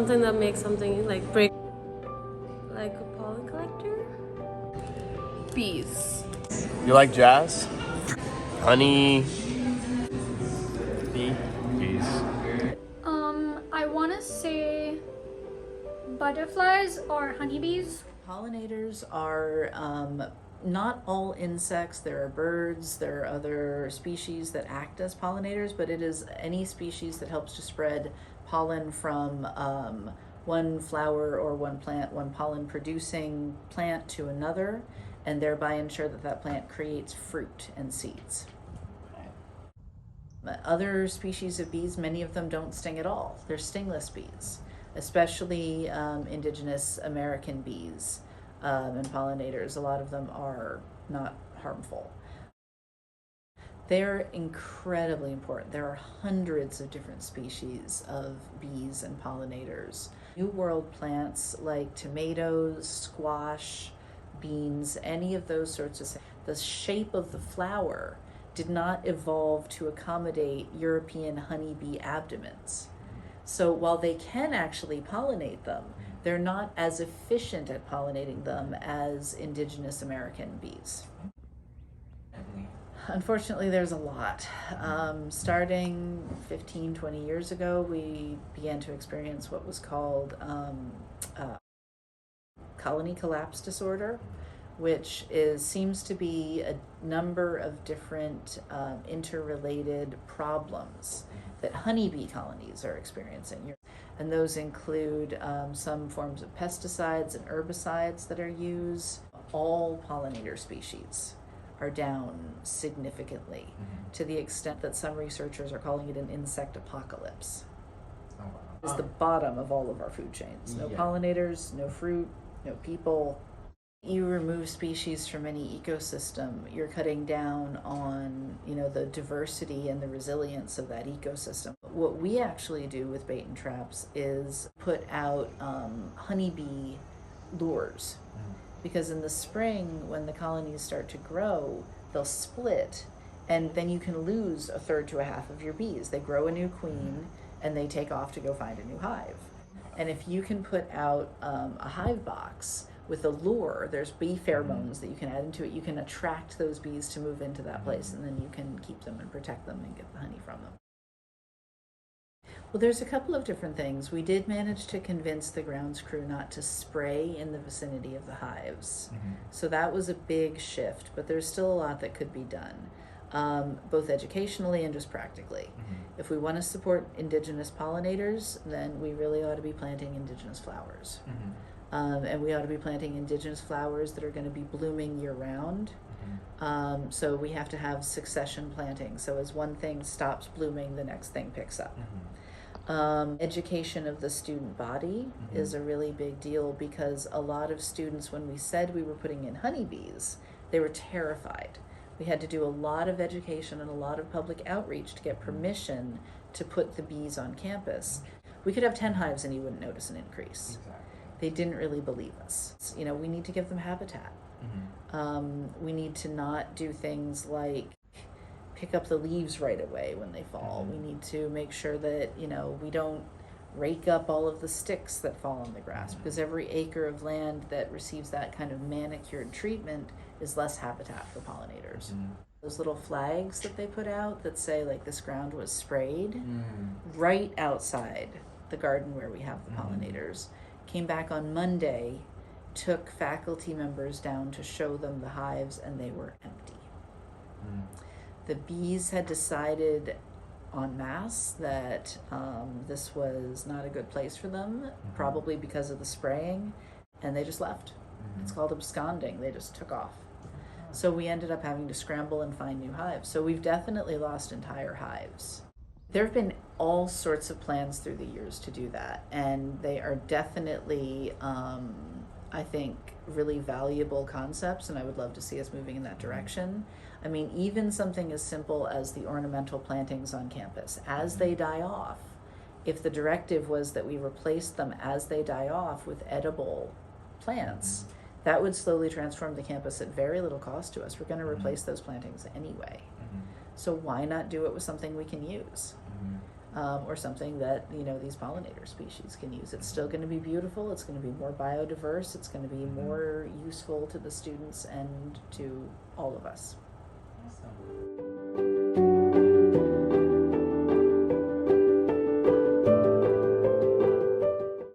something that makes something like break, like a pollen collector. Bees. You like jazz? Honey. Bee. Bees. I want to say butterflies or honeybees. Pollinators are not all insects. There are birds, there are other species that act as pollinators, but it is any species that helps to spread pollen from one flower or one plant, one pollen producing plant to another, and thereby ensure that that plant creates fruit and seeds. Other species of bees, many of them don't sting at all. They're stingless bees, especially indigenous American bees and pollinators. A lot of them are not harmful. They're incredibly important. There are hundreds of different species of bees and pollinators. New World plants like tomatoes, squash, beans, any of those sorts of things. The shape of the flower did not evolve to accommodate European honeybee abdomens. So while they can actually pollinate them, they're not as efficient at pollinating them as indigenous American bees. Unfortunately, there's a lot. Starting 15, 20 years ago, we began to experience what was called colony collapse disorder, which seems to be a number of different interrelated problems that honeybee colonies are experiencing. And those include some forms of pesticides and herbicides that are used. All pollinator species are down significantly, to the extent that some researchers are calling it an insect apocalypse. Oh, wow. It's the bottom of all of our food chains. No pollinators, no fruit, no people. You remove species from any ecosystem, you're cutting down on, the diversity and the resilience of that ecosystem. What we actually do with bait and traps is put out honeybee lures, because in the spring, when the colonies start to grow, they'll split, and then you can lose a third to a half of your bees. They grow a new queen, and they take off to go find a new hive. And if you can put out a hive box with a lure, there's bee pheromones that you can add into it. You can attract those bees to move into that place, and then you can keep them and protect them and get the honey from them. Well, there's a couple of different things. We did manage to convince the grounds crew not to spray in the vicinity of the hives. So that was a big shift, but there's still a lot that could be done, both educationally and just practically. If we want to support indigenous pollinators, then we really ought to be planting indigenous flowers. And we ought to be planting indigenous flowers that are going to be blooming year-round. So we have to have succession planting. So as one thing stops blooming, the next thing picks up. Education of the student body is a really big deal, because a lot of students, when we said we were putting in honeybees, they were terrified. We had to do a lot of education and a lot of public outreach to get permission to put the bees on campus. We could have 10 hives and you wouldn't notice an increase. They didn't really believe us. We need to give them habitat. We need to not do things like pick up the leaves right away when they fall. We need to make sure that, we don't rake up all of the sticks that fall on the grass, because every acre of land that receives that kind of manicured treatment is less habitat for pollinators. Those little flags that they put out that say, like, this ground was sprayed, right outside the garden where we have the pollinators, came back on Monday, took faculty members down to show them the hives, and they were empty. The bees had decided en masse that this was not a good place for them, probably because of the spraying, and they just left. It's called absconding. They just took off. So we ended up having to scramble and find new hives. So we've definitely lost entire hives. There have been all sorts of plans through the years to do that, and they are definitely, I think, really valuable concepts, and I would love to see us moving in that direction. I mean, even something as simple as the ornamental plantings on campus, as they die off, if the directive was that we replace them as they die off with edible plants, that would slowly transform the campus at very little cost to us. We're going to replace those plantings anyway. So why not do it with something we can use? or something that, you know, these pollinator species can use. It's still going to be beautiful. It's going to be more biodiverse. It's going to be more useful to the students and to all of us.